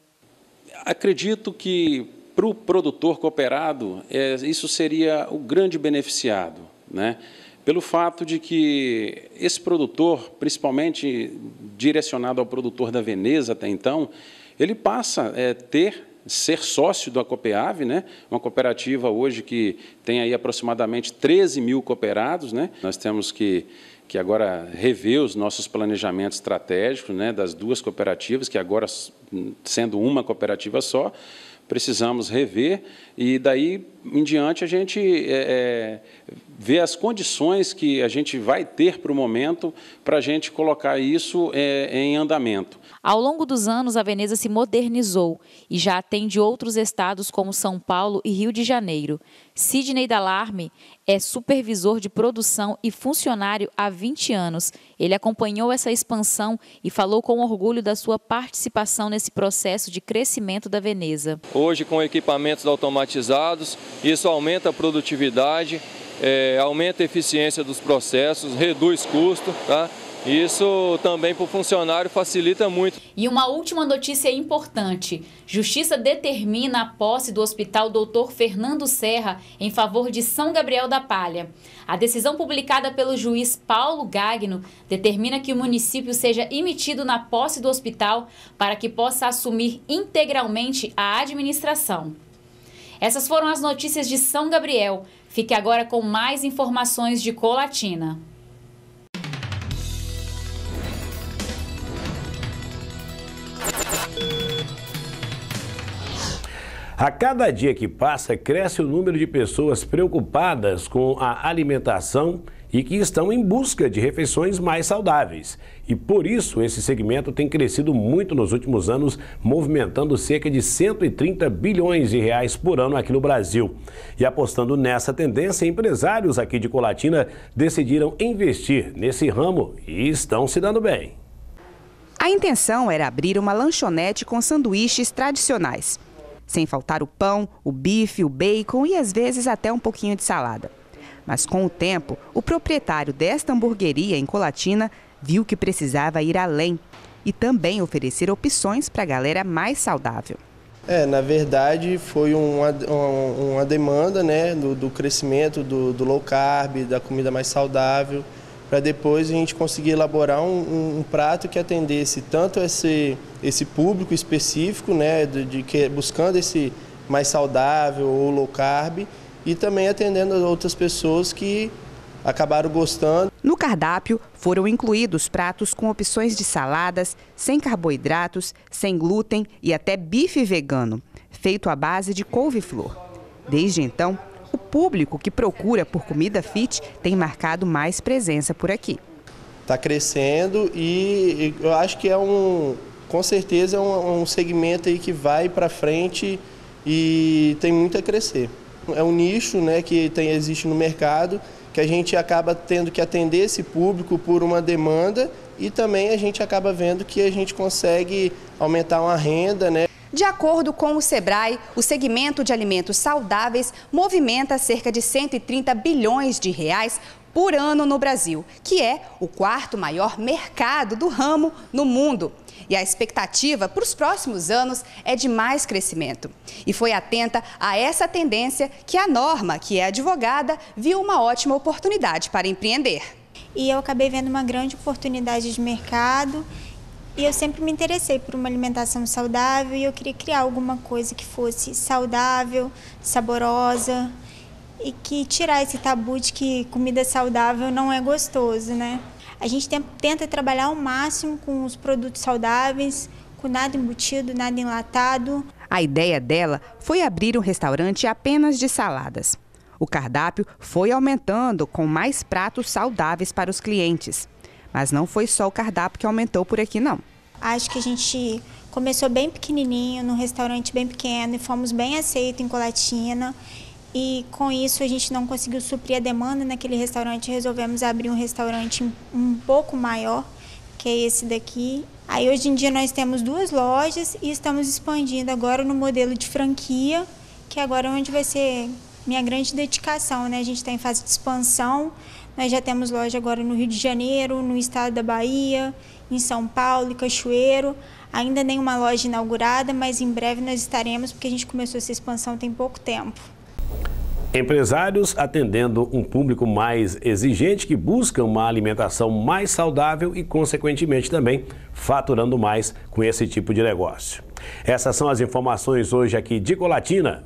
Speaker 22: Acredito que, para o produtor cooperado, isso seria o grande beneficiado, né? Pelo fato de que esse produtor, principalmente direcionado ao produtor da Veneza até então, ele passa a ser sócio da Copeave, né? Uma cooperativa hoje que tem aí aproximadamente 13 mil cooperados, né? Nós temos que agora rever os nossos planejamentos estratégicos, né, das 2 cooperativas, que agora, sendo uma cooperativa só, precisamos rever e daí em diante a gente vê as condições que a gente vai ter para o momento para a gente colocar isso em andamento.
Speaker 21: Ao longo dos anos, a Veneza se modernizou e já atende outros estados como São Paulo e Rio de Janeiro. Sidney Dalarme é supervisor de produção e funcionário há 20 anos. Ele acompanhou essa expansão e falou com orgulho da sua participação nesse processo de crescimento da Veneza.
Speaker 23: Hoje, com equipamentos automatizados, isso aumenta a produtividade, aumenta a eficiência dos processos, reduz custo, tá? Isso também para o funcionário facilita muito.
Speaker 21: E uma última notícia importante. Justiça determina a posse do Hospital Dr. Fernando Serra em favor de São Gabriel da Palha. A decisão publicada pelo juiz Paulo Gagno determina que o município seja emitido na posse do hospital para que possa assumir integralmente a administração. Essas foram as notícias de São Gabriel. Fique agora com mais informações de Colatina.
Speaker 3: A cada dia que passa, cresce o número de pessoas preocupadas com a alimentação e que estão em busca de refeições mais saudáveis. E por isso, esse segmento tem crescido muito nos últimos anos, movimentando cerca de 130 bilhões de reais por ano aqui no Brasil. E apostando nessa tendência, empresários aqui de Colatina decidiram investir nesse ramo e estão se dando bem.
Speaker 4: A intenção era abrir uma lanchonete com sanduíches tradicionais, sem faltar o pão, o bife, o bacon e às vezes até um pouquinho de salada. Mas com o tempo, o proprietário desta hamburgueria em Colatina viu que precisava ir além e também oferecer opções para a galera mais saudável.
Speaker 5: Na verdade foi uma demanda, né, do crescimento do low carb, da comida mais saudável, para depois a gente conseguir elaborar um prato que atendesse tanto esse público específico, né, buscando esse mais saudável ou low carb, e também atendendo as outras pessoas que acabaram gostando.
Speaker 4: No cardápio foram incluídos pratos com opções de saladas, sem carboidratos, sem glúten e até bife vegano, feito à base de couve-flor. Desde então, o público que procura por comida fit tem marcado mais presença por aqui.
Speaker 5: Está crescendo e eu acho que com certeza é um segmento aí que vai para frente e tem muito a crescer. É um nicho, né, que existe no mercado, que a gente acaba tendo que atender esse público por uma demanda e também a gente acaba vendo que a gente consegue aumentar uma renda, né?
Speaker 24: De acordo com o Sebrae, o segmento de alimentos saudáveis movimenta cerca de 130 bilhões de reais por ano no Brasil, que é o quarto maior mercado do ramo no mundo. E a expectativa para os próximos anos é de mais crescimento. E foi atenta a essa tendência que a Norma, que é advogada, viu uma ótima oportunidade para empreender.
Speaker 25: E eu acabei vendo uma grande oportunidade de mercado. E eu sempre me interessei por uma alimentação saudável e eu queria criar alguma coisa que fosse saudável, saborosa e que tirar esse tabu de que comida saudável não é gostoso, né? A gente tenta trabalhar ao máximo com os produtos saudáveis, com nada embutido, nada enlatado.
Speaker 4: A ideia dela foi abrir um restaurante apenas de saladas. O cardápio foi aumentando com mais pratos saudáveis para os clientes. Mas não foi só o cardápio que aumentou por aqui, não.
Speaker 25: Acho que a gente começou bem pequenininho, num restaurante bem pequeno e fomos bem aceitos em Colatina. E com isso a gente não conseguiu suprir a demanda naquele restaurante. Resolvemos abrir um restaurante um pouco maior, que é esse daqui. Aí hoje em dia nós temos 2 lojas e estamos expandindo agora no modelo de franquia, que agora é onde vai ser minha grande dedicação, né? A gente está em fase de expansão. Nós já temos loja agora no Rio de Janeiro, no estado da Bahia, em São Paulo e Cachoeiro. Ainda nenhuma loja inaugurada, mas em breve nós estaremos, porque a gente começou essa expansão tem pouco tempo.
Speaker 3: Empresários atendendo um público mais exigente que busca uma alimentação mais saudável e, consequentemente, também faturando mais com esse tipo de negócio. Essas são as informações hoje aqui de Colatina.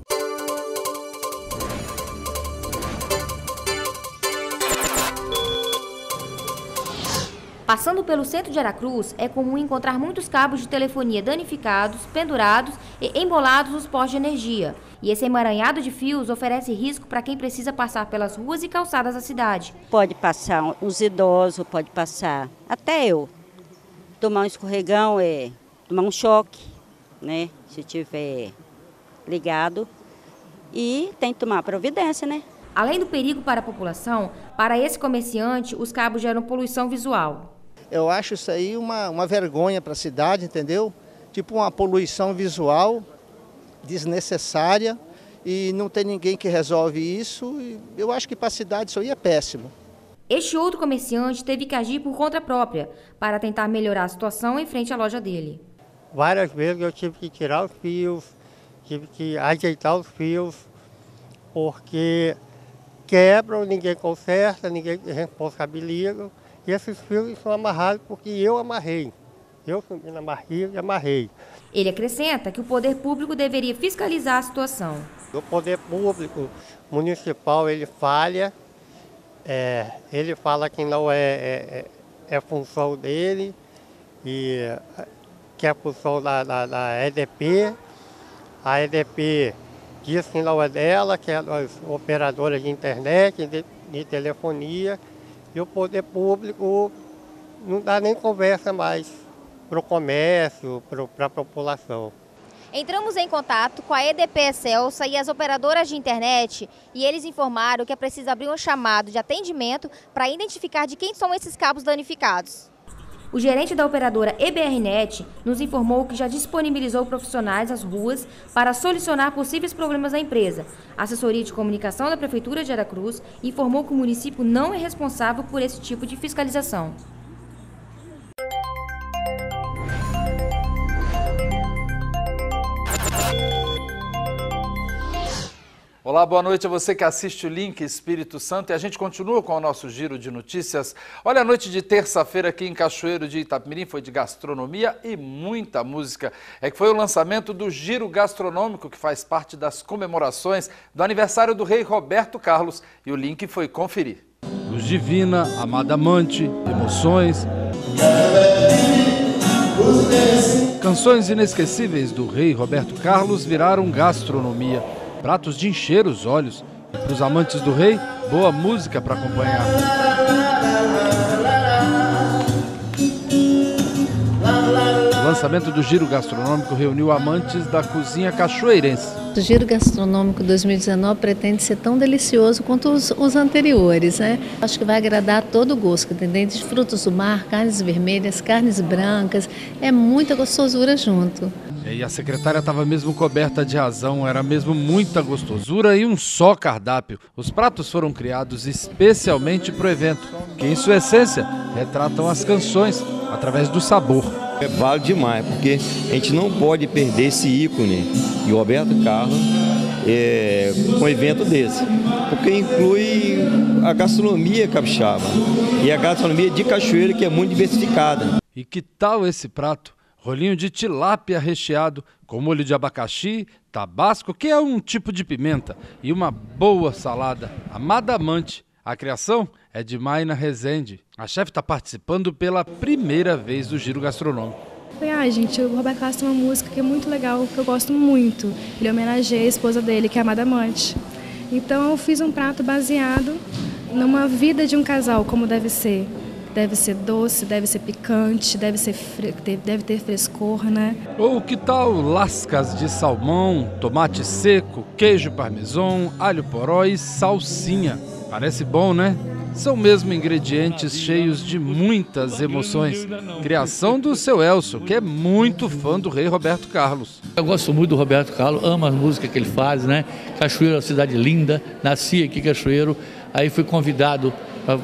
Speaker 26: Passando pelo centro de Aracruz, é comum encontrar muitos cabos de telefonia danificados, pendurados e embolados nos postos de energia. E esse emaranhado de fios oferece risco para quem precisa passar pelas ruas e calçadas da cidade.
Speaker 27: Pode passar os idosos, pode passar até eu. Tomar um escorregão tomar um choque, né? Se tiver ligado. E tem que tomar providência, né?
Speaker 26: Além do perigo para a população, para esse comerciante, os cabos geram poluição visual.
Speaker 18: Eu acho isso aí uma vergonha para a cidade, entendeu? Tipo uma poluição visual desnecessária e não tem ninguém que resolve isso. Eu acho que para a cidade isso aí é péssimo.
Speaker 26: Este outro comerciante teve que agir por conta própria para tentar melhorar a situação em frente à loja dele.
Speaker 2: Várias vezes eu tive que tirar os fios, tive que ajeitar os fios, porque quebram, ninguém conserta, ninguém responsabiliza. E esses fios são amarrados porque eu amarrei. Eu subi na barriga e amarrei.
Speaker 26: Ele acrescenta que o poder público deveria fiscalizar a situação.
Speaker 2: O poder público municipal, ele falha, ele fala que não é função dele, e que é função da EDP. A EDP diz que não é dela, que é das operadoras de internet, de telefonia, e o poder público não dá nem conversa mais para o comércio, para a população.
Speaker 26: Entramos em contato com a EDP Excelsa e as operadoras de internet e eles informaram que é preciso abrir um chamado de atendimento para identificar de quem são esses cabos danificados. O gerente da operadora EBRnet nos informou que já disponibilizou profissionais às ruas para solucionar possíveis problemas da empresa. A assessoria de comunicação da Prefeitura de Aracruz informou que o município não é responsável por esse tipo de fiscalização.
Speaker 6: Olá, boa noite a você que assiste o Link Espírito Santo e a gente continua com o nosso giro de notícias. Olha, a noite de terça-feira aqui em Cachoeiro de Itapemirim foi de gastronomia e muita música. É que foi o lançamento do Giro Gastronômico, que faz parte das comemorações do aniversário do rei Roberto Carlos, e o Link foi conferir.
Speaker 7: Luz Divina, Amada Amante, Emoções, canções inesquecíveis do rei Roberto Carlos viraram gastronomia. Pratos de encher os olhos. E para os amantes do rei, boa música para acompanhar. O lançamento do Giro Gastronômico reuniu amantes da cozinha cachoeirense.
Speaker 8: O Giro Gastronômico 2019 pretende ser tão delicioso quanto os anteriores, né? Acho que vai agradar a todo o gosto, desde de frutos do mar, carnes vermelhas, carnes brancas, é muita gostosura junto.
Speaker 7: E a secretária estava mesmo coberta de razão, era mesmo muita gostosura e um só cardápio. Os pratos foram criados especialmente para o evento, que em sua essência retratam as canções através do sabor.
Speaker 9: Vale demais, porque a gente não pode perder esse ícone de Roberto Carlos com um evento desse, porque inclui a gastronomia capixaba e a gastronomia de Cachoeiro, que é muito diversificada.
Speaker 7: E que tal esse prato? Rolinho de tilápia recheado com molho de abacaxi, tabasco, que é um tipo de pimenta, e uma boa salada, Amada Amante. A criação é de Mayna Rezende. A chefe está participando pela primeira vez do Giro Gastronômico.
Speaker 10: Gente, o Roberto Carlos tem uma música que é muito legal, que eu gosto muito. Ele homenageia a esposa dele, que é a Amada Amante. Então eu fiz um prato baseado numa vida de um casal, como deve ser. Deve ser doce, deve ser picante, deve ter frescor, né?
Speaker 7: Ou que tal lascas de salmão, tomate seco, queijo parmesão, alho poró e salsinha. Parece bom, né? São mesmo ingredientes cheios de muitas emoções. Criação do seu Elcio, que é muito fã do rei Roberto Carlos.
Speaker 11: Eu gosto muito do Roberto Carlos, amo as músicas que ele faz, né? Cachoeiro é uma cidade linda, nasci aqui em Cachoeiro, aí fui convidado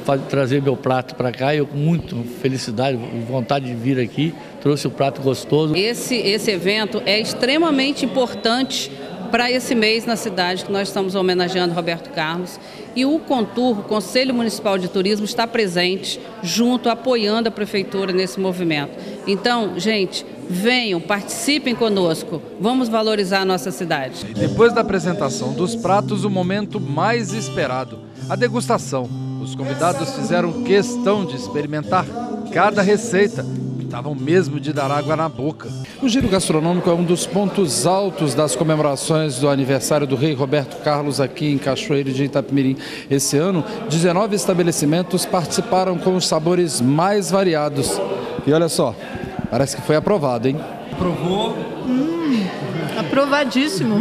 Speaker 11: para trazer meu prato para cá e eu com muita felicidade, vontade de vir aqui, trouxe o prato gostoso.
Speaker 28: Esse evento é extremamente importante para esse mês na cidade que nós estamos homenageando Roberto Carlos, e o Contur, o Conselho Municipal de Turismo, está presente junto, apoiando a Prefeitura nesse movimento. Então, gente, venham, participem conosco, vamos valorizar a nossa cidade.
Speaker 7: E depois da apresentação dos pratos, o momento mais esperado, a degustação. Os convidados fizeram questão de experimentar cada receita. Estavam mesmo de dar água na boca. O Giro Gastronômico é um dos pontos altos das comemorações do aniversário do rei Roberto Carlos aqui em Cachoeiro de Itapemirim. Esse ano, 19 estabelecimentos participaram com os sabores mais variados. E olha só, parece que foi aprovado, hein?
Speaker 28: Aprovou? Aprovadíssimo.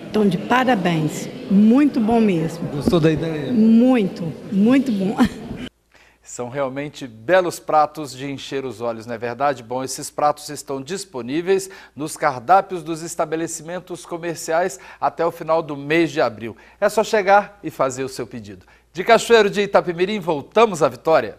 Speaker 29: Então, de parabéns. Muito bom mesmo.
Speaker 6: Gostou da ideia?
Speaker 29: Muito, muito bom.
Speaker 6: São realmente belos pratos de encher os olhos, não é verdade? Bom, esses pratos estão disponíveis nos cardápios dos estabelecimentos comerciais até o final do mês de abril. É só chegar e fazer o seu pedido. De Cachoeiro de Itapemirim, voltamos à Vitória.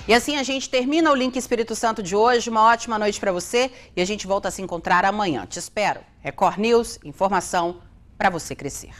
Speaker 1: E assim a gente termina o Link Espírito Santo de hoje. Uma ótima noite para você e a gente volta a se encontrar amanhã. Te espero. Record News, informação para você crescer.